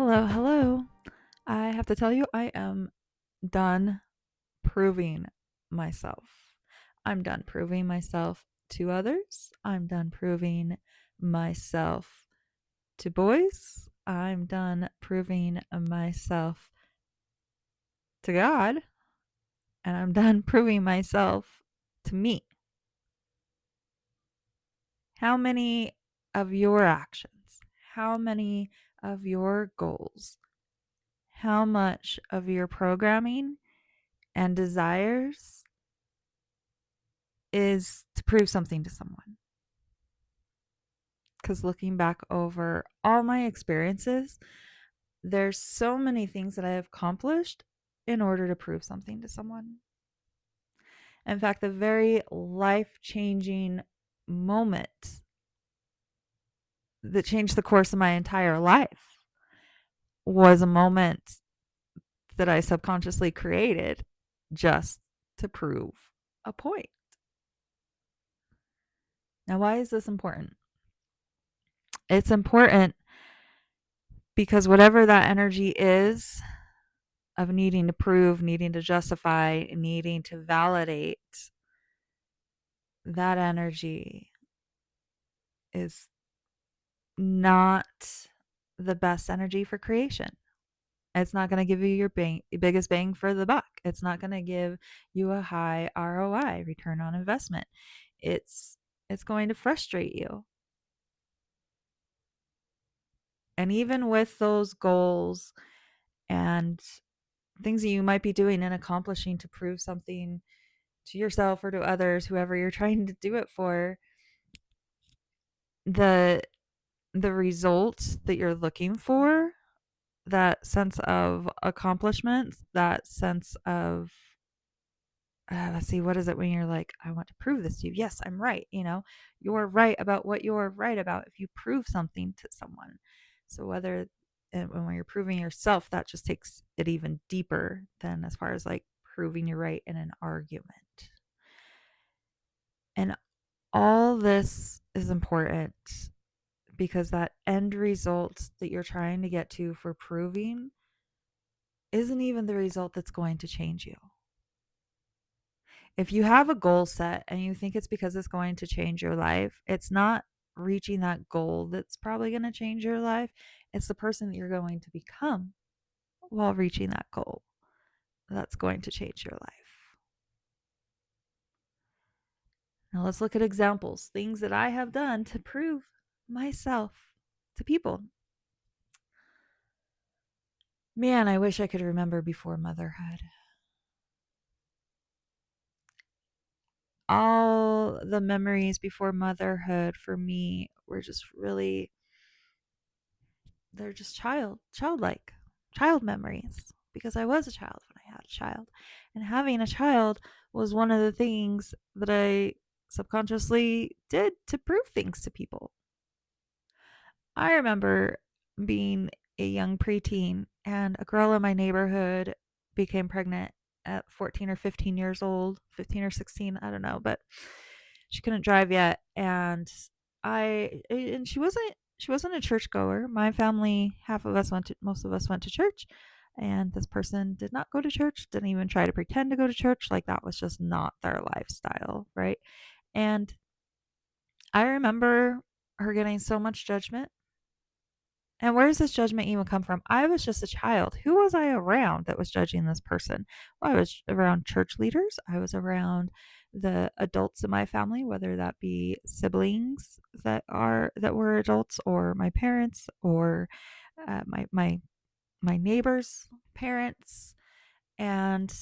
Hello, hello. I have to tell you, I am done proving myself. I'm done proving myself to others. I'm done proving myself to boys. I'm done proving myself to God. And I'm done proving myself to me. How many of your actions, how many of your goals, how much of your programming and desires is to prove something to someone? Because looking back over all my experiences, there's so many things that I have accomplished in order to prove something to someone. In fact, the very life changing moment that changed the course of my entire life was a moment that I subconsciously created just to prove a point. Now, why is this important? It's important because whatever that energy is of needing to prove, needing to justify, needing to validate, that energy is not the best energy for creation. It's not going to give you your biggest bang for the buck. It's not going to give you a high ROI, return on investment. It's it's going to frustrate you. And even with those goals and things that you might be doing and accomplishing to prove something to yourself or to others, whoever you're trying to do it for, the the results that you're looking for, that sense of accomplishment, that sense of let's see, what is it when you're like, I want to prove this to you. Yes, I'm right. You're right about what you're right about if you prove something to someone. So whether and when you're proving yourself, that just takes it even deeper than as far as like proving you're right in an argument. And all this is important because that end result that you're trying to get to for proving isn't even the result that's going to change you. If you have a goal set and you think it's because it's going to change your life, it's not reaching that goal that's probably going to change your life. It's the person that you're going to become while reaching that goal that's going to change your life. Now let's look at examples, things that I have done to prove myself to people. Man, I wish I could remember before motherhood. All the memories before motherhood for me were just really, they're just childlike, child memories, because I was a child when I had a child. And having a child was one of the things that I subconsciously did to prove things to people. I remember being a young preteen, and a girl in my neighborhood became pregnant at 14 or 15 years old, 15 or 16, I don't know, but she couldn't drive yet. And she wasn't a churchgoer. My family, half of us went to most of us went to church, and this person did not go to church, didn't even try to pretend to go to church, like that was just not their lifestyle, right? And I remember her getting so much judgment. And where does this judgment even come from? I was just a child. Who was I around that was judging this person? Well, I was around church leaders. I was around the adults in my family, whether that be siblings that were adults, or my parents, or my neighbors' parents, and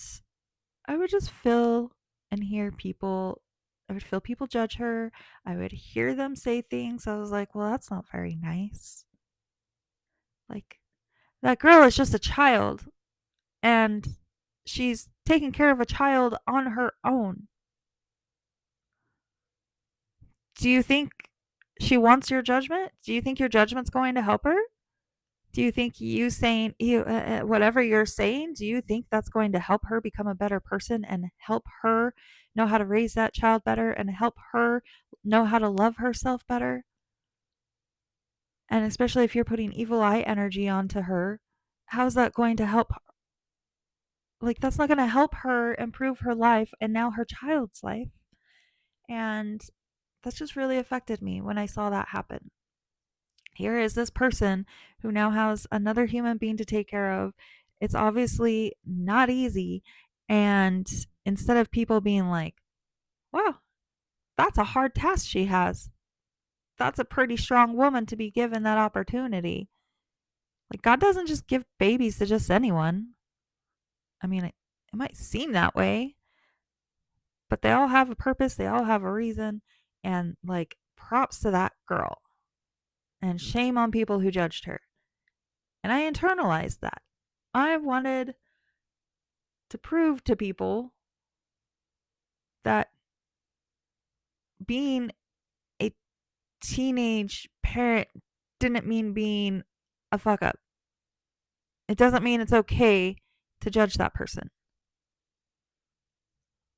I would just feel and hear people. I would feel people judge her. I would hear them say things. I was like, well, that's not very nice. Like, that girl is just a child, and she's taking care of a child on her own. Do you think she wants your judgment? Do you think your judgment's going to help her? Do you think you saying whatever you're saying, do you think that's going to help her become a better person and help her know how to raise that child better and help her know how to love herself better? And especially if you're putting evil eye energy onto her, how's that going to help? Like, that's not going to help her improve her life and now her child's life. And that's just really affected me when I saw that happen. Here is this person who now has another human being to take care of. It's obviously not easy. And instead of people being like, wow, that's a hard task she has, that's a pretty strong woman to be given that opportunity. Like, God doesn't just give babies to just anyone. I mean, it might seem that way, but they all have a purpose, they all have a reason. And, like, props to that girl. And shame on people who judged her. And I internalized that. I wanted to prove to people that being a teenage parent didn't mean being a fuck up. It doesn't mean it's okay to judge that person.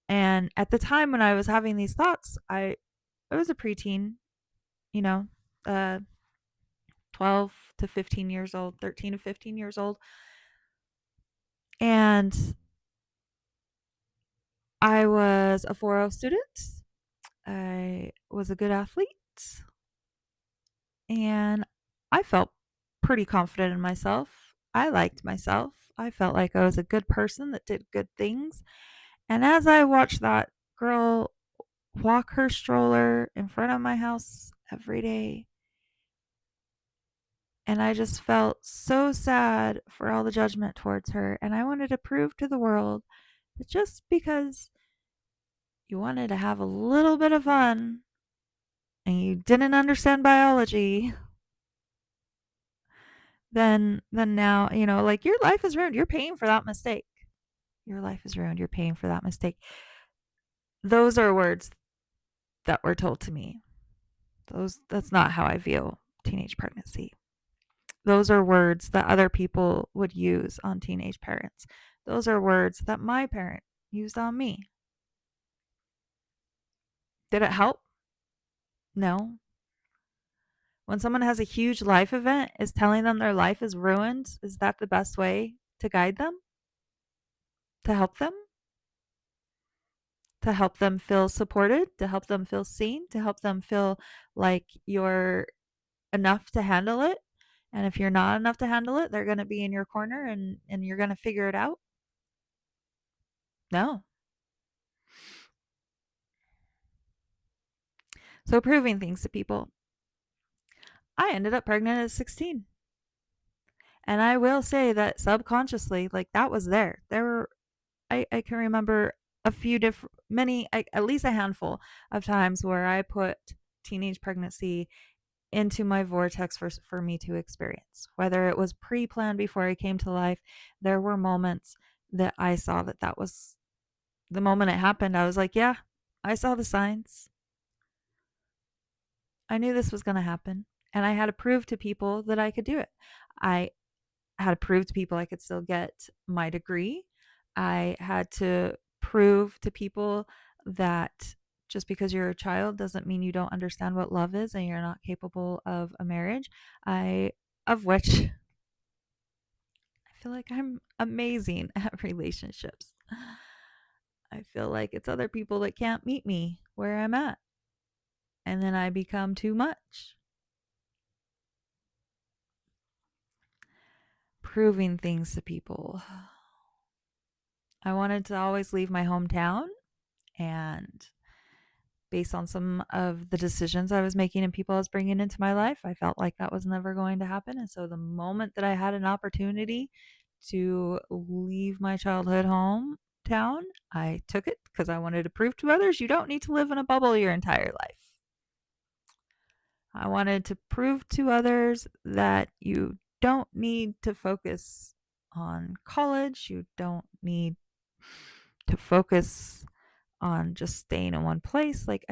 And at the time when I was having these thoughts, I was a preteen, you know, uh 12 to 15 years old, 13 to 15 years old. And I was a 4.0 student. I was a good athlete. And I felt pretty confident in myself. I liked myself. I felt like I was a good person that did good things. And as I watched that girl walk her stroller in front of my house every day, and I just felt so sad for all the judgment towards her. And I wanted to prove to the world that just because you wanted to have a little bit of fun and you didn't understand biology, then now, like, your life is ruined. You're paying for that mistake. Your life is ruined. You're paying for that mistake. Those are words that were told to me. That's not how I view teenage pregnancy. Those are words that other people would use on teenage parents. Those are words that my parent used on me. Did it help? No. When someone has a huge life event, is telling them their life is ruined, is that the best way to guide them? To help them? To help them feel supported? To help them feel seen? To help them feel like you're enough to handle it? And if you're not enough to handle it, they're going to be in your corner and you're going to figure it out? No. So proving things to people. I ended up pregnant at 16. And I will say that subconsciously, like, that was there. I can remember a few different, at least a handful of times where I put teenage pregnancy into my vortex for me to experience. Whether it was pre planned before I came to life, there were moments that I saw that was the moment it happened. I was like, yeah, I saw the signs. I knew this was going to happen. And I had to prove to people that I could do it. I had to prove to people I could still get my degree. I had to prove to people that just because you're a child doesn't mean you don't understand what love is and you're not capable of a marriage. Of which I feel like I'm amazing at relationships. I feel like it's other people that can't meet me where I'm at. And then I become too much. Proving things to people. I wanted to always leave my hometown, and based on some of the decisions I was making and people I was bringing into my life, I felt like that was never going to happen. And so the moment that I had an opportunity to leave my childhood hometown, I took it because I wanted to prove to others you don't need to live in a bubble your entire life. I wanted to prove to others that you don't need to focus on college. You don't need to focus on just staying in one place. Like,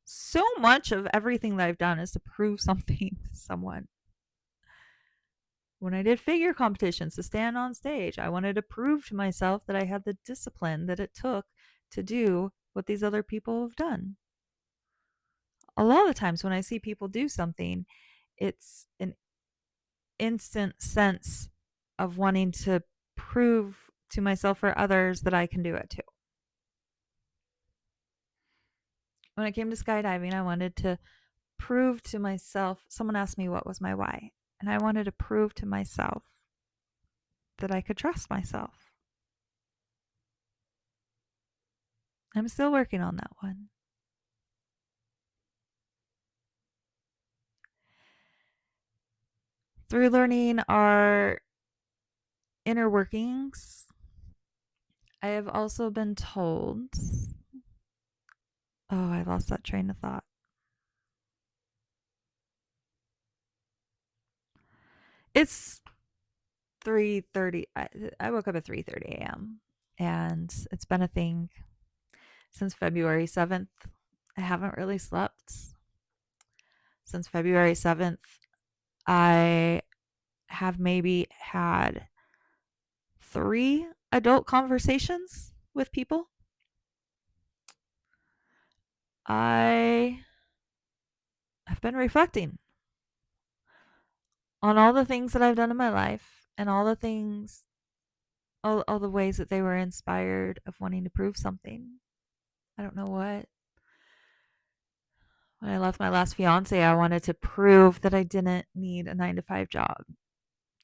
so much of everything that I've done is to prove something to someone. When I did figure competitions to stand on stage, I wanted to prove to myself that I had the discipline that it took to do what these other people have done. A lot of the times when I see people do something, it's an instant sense of wanting to prove to myself or others that I can do it too. When it came to skydiving, I wanted to prove to myself. Someone asked me what was my why, and I wanted to prove to myself that I could trust myself. I'm still working on that one. Through learning our inner workings, I have also been told. Oh, I lost that train of thought. It's 3:30. I woke up at 3:30 a.m. and it's been a thing since February 7th. I haven't really slept since February 7th. I have maybe had 3 adult conversations with people. I have been reflecting on all the things that I've done in my life and all the things, all the ways that they were inspired of wanting to prove something. I don't know what. When I left my last fiance, I wanted to prove that I didn't need a 9 to 5 job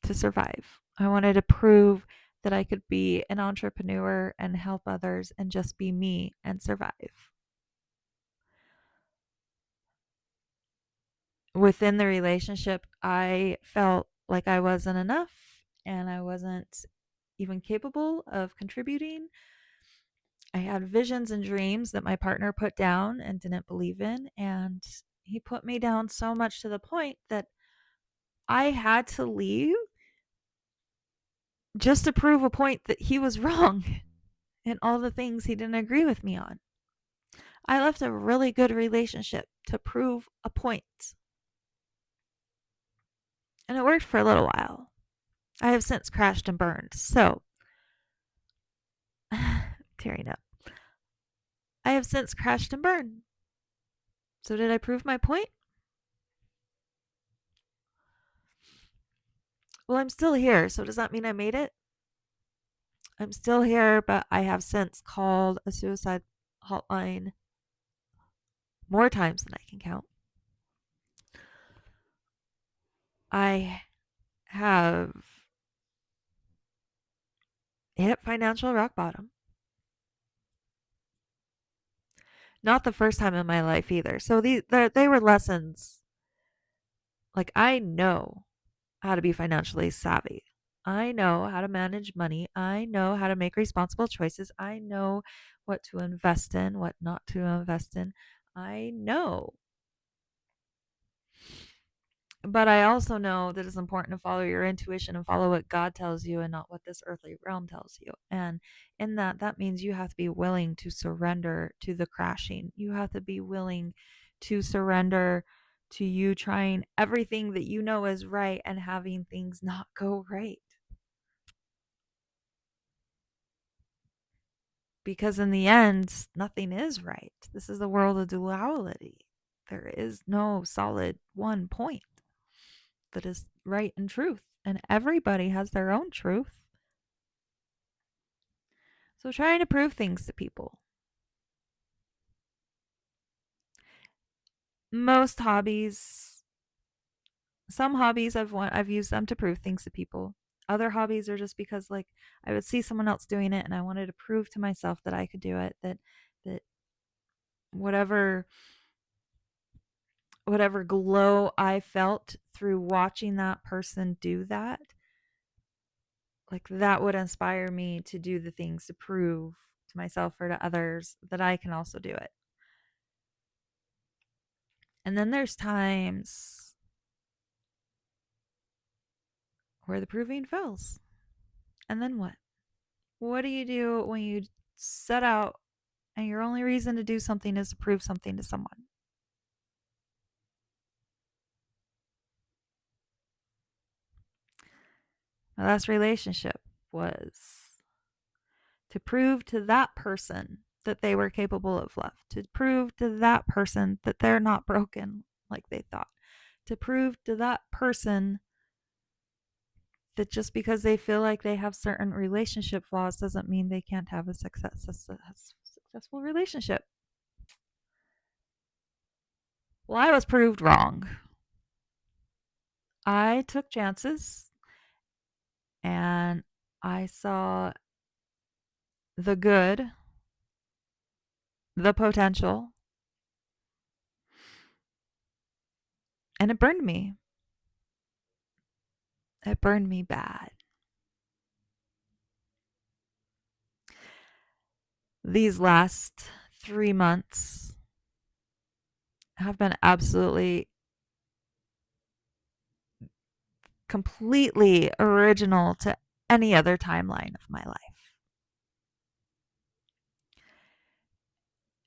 to survive. I wanted to prove that I could be an entrepreneur and help others and just be me and survive. Within the relationship, I felt like I wasn't enough and I wasn't even capable of contributing. I had visions and dreams that my partner put down and didn't believe in. And he put me down so much to the point that I had to leave just to prove a point that he was wrong and all the things he didn't agree with me on. I left a really good relationship to prove a point. And it worked for a little while. I have since crashed and burned. So, tearing up. I have since crashed and burned. So, did I prove my point? Well, I'm still here. So, does that mean I made it? I'm still here, but I have since called a suicide hotline more times than I can count. I have hit financial rock bottom. Not the first time in my life either. So they were lessons. Like, I know how to be financially savvy. I know how to manage money. I know how to make responsible choices. I know what to invest in, what not to invest in. I know. But I also know that it's important to follow your intuition and follow what God tells you and not what this earthly realm tells you. And in that means you have to be willing to surrender to the crashing. You have to be willing to surrender to you trying everything that you know is right and having things not go right. Because in the end, nothing is right. This is the world of duality. There is no solid one point that is right and truth, and everybody has their own truth. So trying to prove things to people. Most hobbies, some hobbies I've used them to prove things to people. Other hobbies are just because, like, I would see someone else doing it and I wanted to prove to myself that I could do it, that whatever glow I felt through watching that person do that, like, that would inspire me to do the things to prove to myself or to others that I can also do it. And then there's times where the proving fails. And then what? What do you do when you set out and your only reason to do something is to prove something to someone? My last relationship was to prove to that person that they were capable of love, to prove to that person that they're not broken like they thought, to prove to that person that just because they feel like they have certain relationship flaws doesn't mean they can't have a successful relationship. Well, I was proved wrong. I took chances and I saw the good, the potential, and it burned me. It burned me bad. These last 3 months have been absolutely, completely original to any other timeline of my life.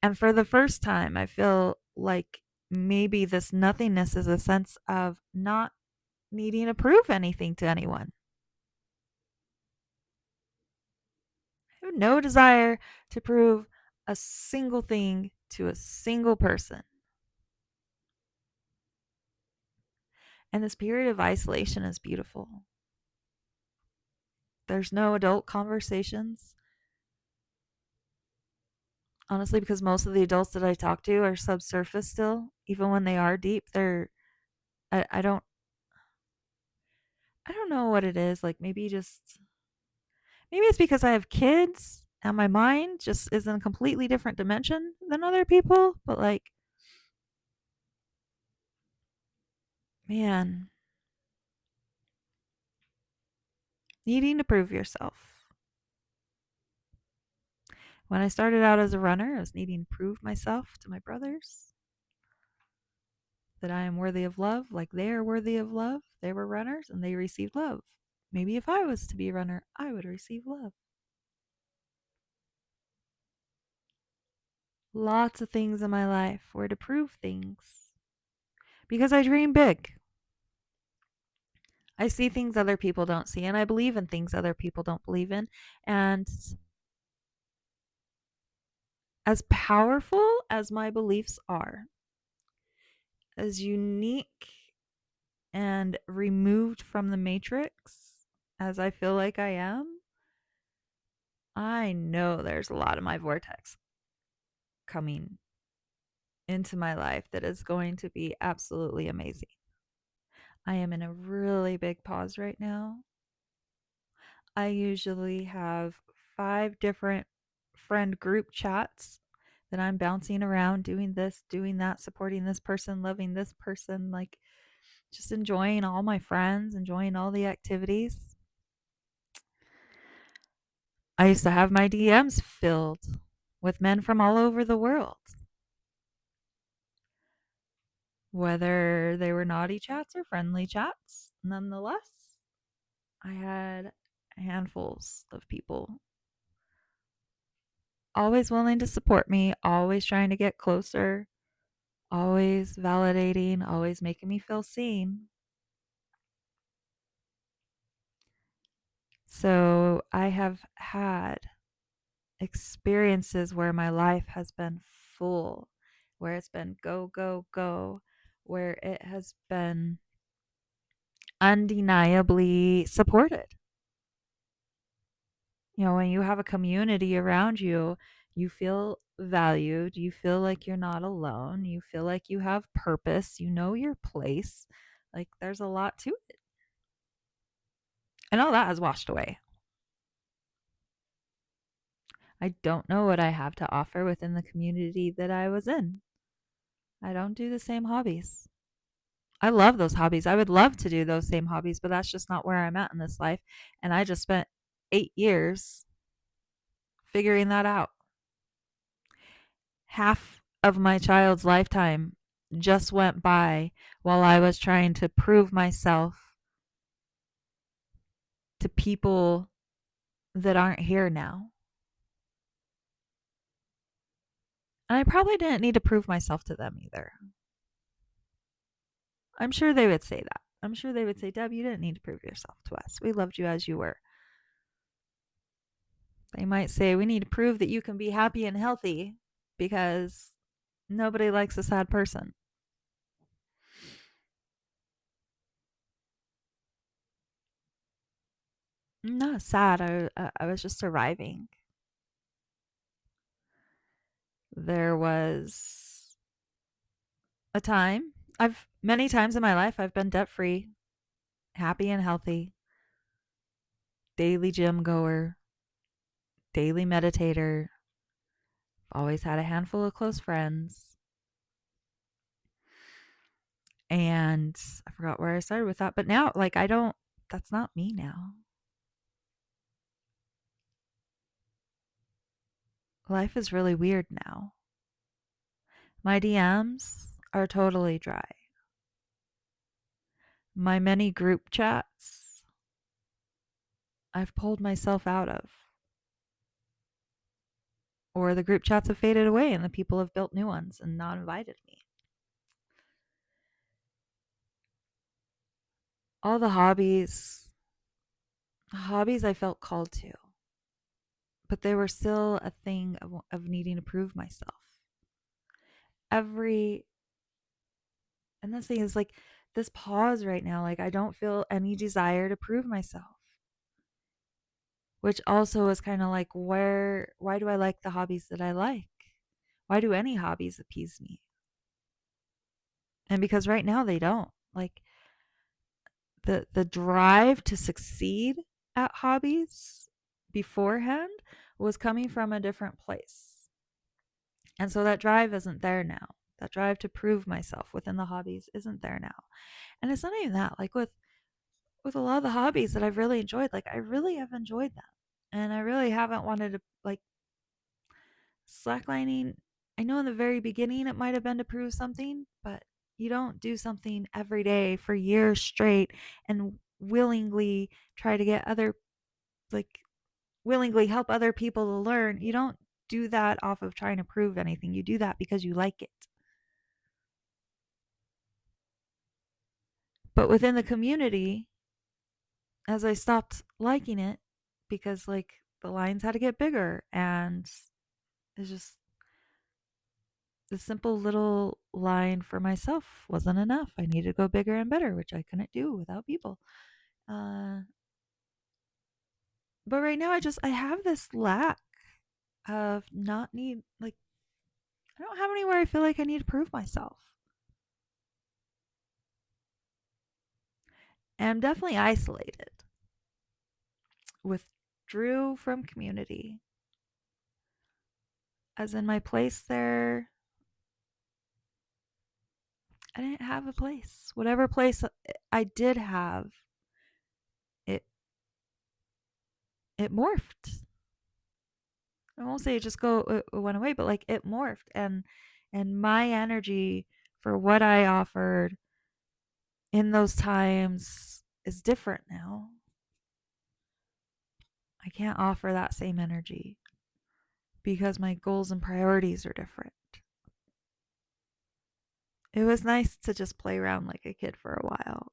And for the first time, I feel like maybe this nothingness is a sense of not needing to prove anything to anyone. I have no desire to prove a single thing to a single person. And this period of isolation is beautiful. There's no adult conversations. Honestly, because most of the adults that I talk to are subsurface still. Even when they are deep, they're I don't know what it is. Like maybe it's because I have kids and my mind just is in a completely different dimension than other people. But like, man, needing to prove yourself. When I started out as a runner, I was needing to prove myself to my brothers that I am worthy of love, like they are worthy of love. They were runners and they received love. Maybe if I was to be a runner, I would receive love. Lots of things in my life were to prove things because I dream big. I see things other people don't see, and I believe in things other people don't believe in. And as powerful as my beliefs are, as unique and removed from the matrix as I feel like I am, I know there's a lot of my vortex coming into my life that is going to be absolutely amazing. I am in a really big pause right now. I usually have 5 different friend group chats that I'm bouncing around, doing this, doing that, supporting this person, loving this person, like just enjoying all my friends, enjoying all the activities. I used to have my DMs filled with men from all over the world, whether they were naughty chats or friendly chats. Nonetheless, I had handfuls of people always willing to support me, always trying to get closer, always validating, always making me feel seen. So I have had experiences where my life has been full, where it's been go, go, go, where it has been undeniably supported. You know, when you have a community around you, you feel valued, you feel like you're not alone, you feel like you have purpose, you know your place. Like there's a lot to it. And all that has washed away. I don't know what I have to offer within the community that I was in. I don't do the same hobbies. I love those hobbies. I would love to do those same hobbies, but that's just not where I'm at in this life. And I just spent 8 years figuring that out. Half of my child's lifetime just went by while I was trying to prove myself to people that aren't here now. And I probably didn't need to prove myself to them either. I'm sure they would say that. I'm sure they would say, Deb, you didn't need to prove yourself to us. We loved you as you were. They might say, we need to prove that you can be happy and healthy because nobody likes a sad person. Not sad. I was just surviving. There was a time, I've many times in my life I've been debt free, happy and healthy, daily gym goer, daily meditator, always had a handful of close friends. And I forgot where I started with that, but now, like, I don't, that's not me now. Life is really weird now. My DMs are totally dry. My many group chats I've pulled myself out of, or the group chats have faded away and the people have built new ones and not invited me. All the hobbies I felt called to, but they were still a thing of needing to prove myself. Every, and this thing is like this pause right now, like I don't feel any desire to prove myself, which also is kind of like, why do I like the hobbies that I like? Why do any hobbies appease me? And because right now they don't. Like the drive to succeed at hobbies beforehand was coming from a different place. And so that drive isn't there now. That drive to prove myself within the hobbies isn't there now. And it's not even that. Like with a lot of the hobbies that I've really enjoyed, like I really have enjoyed them. And I really haven't wanted to, like, slacklining. I know in the very beginning it might have been to prove something, but you don't do something every day for years straight and willingly try to get other, like, willingly help other people to learn. You don't do that off of trying to prove anything. You do that because you like it. But within the community, as I stopped liking it because, like, the lines had to get bigger, and it's just the simple little line for myself wasn't enough. I needed to go bigger and better, which I couldn't do without people. Uh, but right now, I have this lack of not need, like, I don't have anywhere I feel like I need to prove myself. And I'm definitely isolated, withdrew from community. As in my place there, I didn't have a place. Whatever place I did have, it it morphed. I won't say it just it went away, but like it morphed, and my energy for what I offered in those times is different now. I can't offer that same energy because my goals and priorities are different. It was nice to just play around like a kid for a while.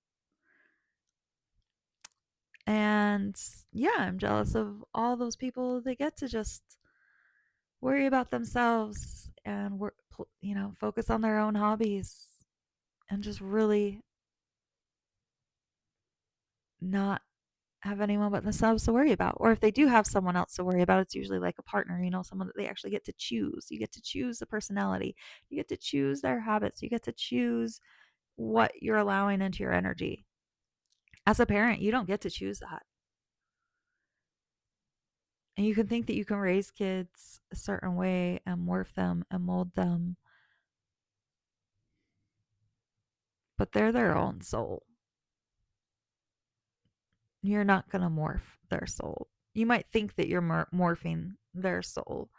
And yeah, I'm jealous of all those people that get to just worry about themselves and work, focus on their own hobbies and just really not have anyone but themselves to worry about. Or if they do have someone else to worry about, it's usually like a partner, someone that they actually get to choose. You get to choose the personality, you get to choose their habits, you get to choose what you're allowing into your energy. As a parent, you don't get to choose that. And you can think that you can raise kids a certain way and morph them and mold them, but they're their own soul. You're not going to morph their soul. You might think that you're morphing their soul,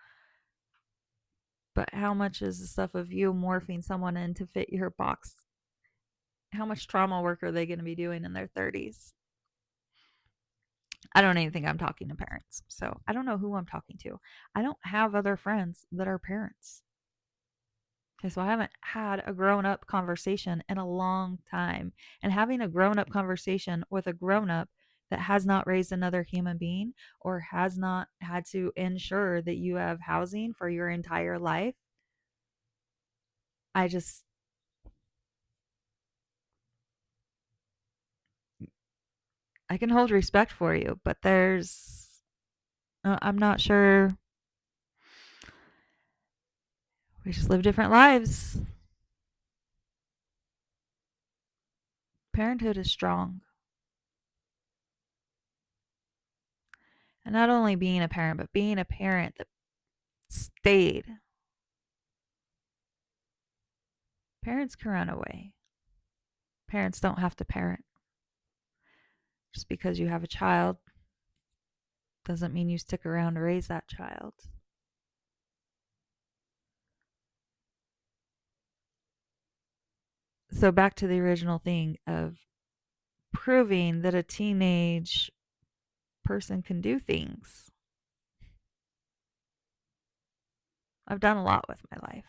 but how much is the stuff of you morphing someone in to fit your box? How much trauma work are they going to be doing in their 30s? I don't even think I'm talking to parents, so I don't know who I'm talking to. I don't have other friends that are parents. Okay, so I haven't had a grown up conversation in a long time. And having a grown up conversation with a grown up that has not raised another human being or has not had to ensure that you have housing for your entire life, I just, I can hold respect for you, but I'm not sure. We just live different lives. Parenthood is strong. And not only being a parent, but being a parent that stayed. Parents can run away. Parents don't have to parent. Just because you have a child doesn't mean you stick around to raise that child. So back to the original thing of proving that a teenage person can do things. I've done a lot with my life.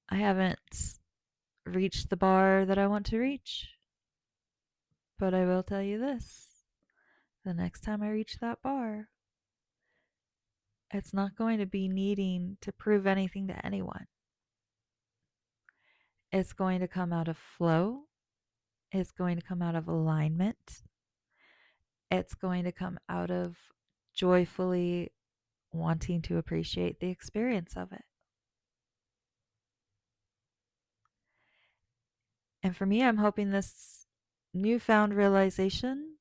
I haven't reached the bar that I want to reach, but I will tell you this. The next time I reach that bar, it's not going to be needing to prove anything to anyone. It's going to come out of flow. It's going to come out of alignment. It's going to come out of joyfully wanting to appreciate the experience of it. And for me, I'm hoping this newfound realization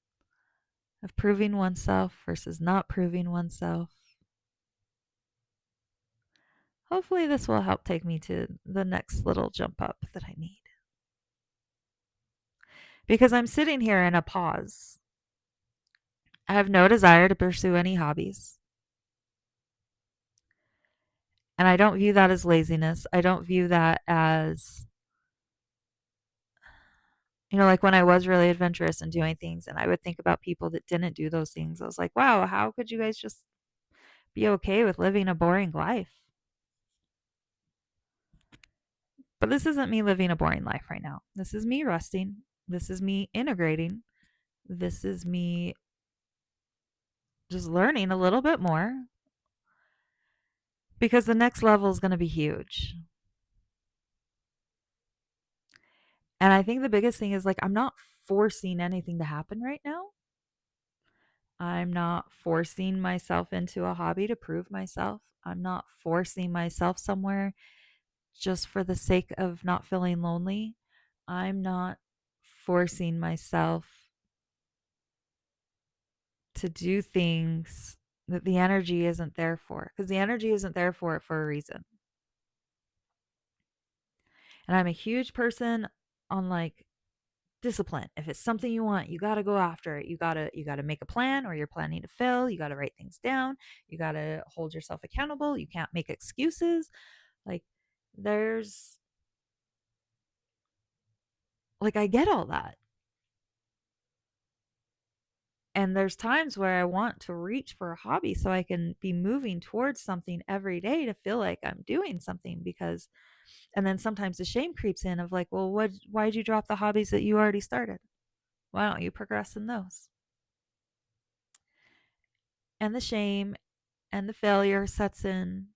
of proving oneself versus not proving oneself. Hopefully, this will help take me to the next little jump up that I need. Because I'm sitting here in a pause. I have no desire to pursue any hobbies. And I don't view that as laziness. I don't view that as, like when I was really adventurous and doing things and I would think about people that didn't do those things. I was like, wow, how could you guys just be okay with living a boring life? But this isn't me living a boring life right now. This is me resting. This is me integrating. This is me just learning a little bit more because the next level is going to be huge. And I think the biggest thing is like, I'm not forcing anything to happen right now. I'm not forcing myself into a hobby to prove myself. I'm not forcing myself somewhere just for the sake of not feeling lonely. I'm not forcing myself to do things that the energy isn't there for, because the energy isn't there for it for a reason. And I'm a huge person on like discipline. If it's something you want, you got to go after it. You got to make a plan, or you're planning to fail. You got to write things down. You got to hold yourself accountable. You can't make excuses. Like there's like I get all that. And there's times where I want to reach for a hobby so I can be moving towards something every day to feel like I'm doing something, because and then sometimes the shame creeps in of like, well, why'd you drop the hobbies that you already started? Why don't you progress in those? And the shame and the failure sets in.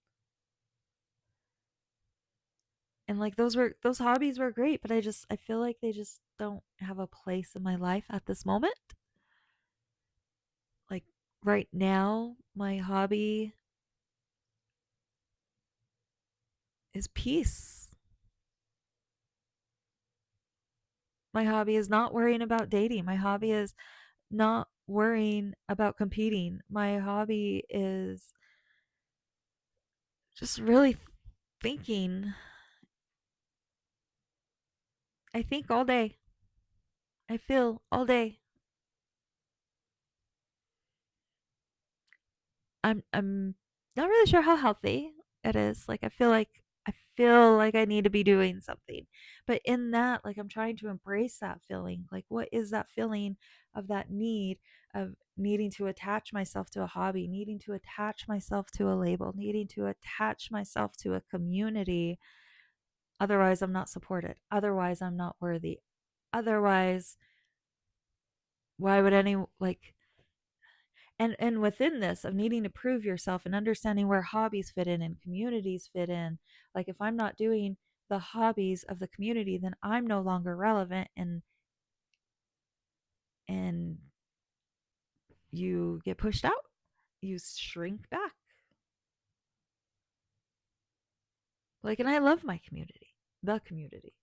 And like those hobbies were great, but I feel like they just don't have a place in my life at this moment. Like right now, my hobby is peace. My hobby is not worrying about dating. My hobby is not worrying about competing. My hobby is just really thinking. I think all day. I feel all day. I'm not really sure how healthy it is. Like I feel like I need to be doing something. But in that, like I'm trying to embrace that feeling. Like what is that feeling of that need of needing to attach myself to a hobby, needing to attach myself to a label, needing to attach myself to a community. Otherwise, I'm not supported. Otherwise, I'm not worthy. Otherwise, why would any like and within this of needing to prove yourself and understanding where hobbies fit in and communities fit in, like if I'm not doing the hobbies of the community, then I'm no longer relevant, and you get pushed out. You shrink back. Like, and I love my community, the community.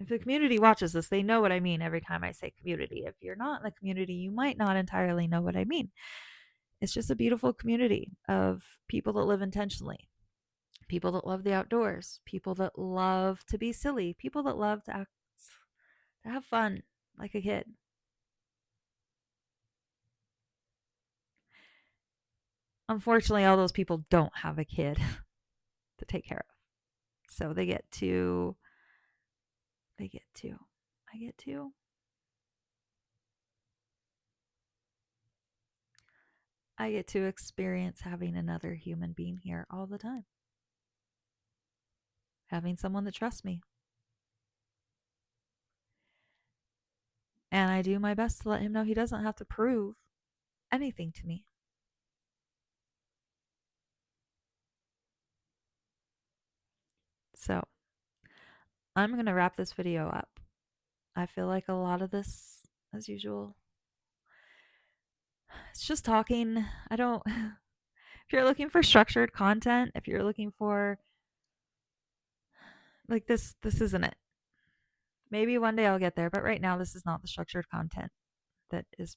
If the community watches this, they know what I mean every time I say community. If you're not in the community, you might not entirely know what I mean. It's just a beautiful community of people that live intentionally, people that love the outdoors, people that love to be silly, people that love to act, to have fun like a kid. Unfortunately, all those people don't have a kid to take care of. So they get to, I get to, I get to experience having another human being here all the time. Having someone that trusts me. And I do my best to let him know he doesn't have to prove anything to me. So I'm going to wrap this video up. I feel like a lot of this, as usual, it's just talking. I don't, if you're looking for structured content, if you're looking for like this isn't it. Maybe one day I'll get there, but right now this is not the structured content that is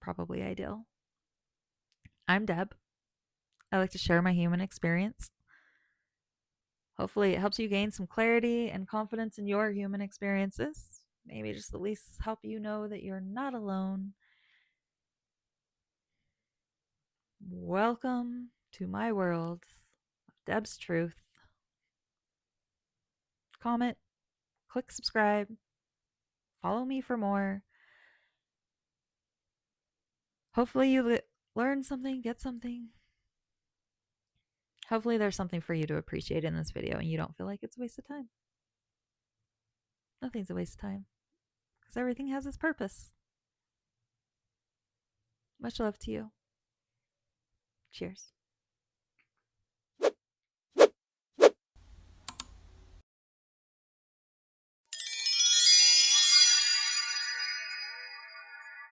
probably ideal. I'm Deb. I like to share my human experience. Hopefully, it helps you gain some clarity and confidence in your human experiences. Maybe just at least help you know that you're not alone. Welcome to my world of Deb's Truth. Comment, click subscribe, follow me for more. Hopefully, you learn something, get something. Hopefully, there's something for you to appreciate in this video and you don't feel like it's a waste of time. Nothing's a waste of time because everything has its purpose. Much love to you. Cheers.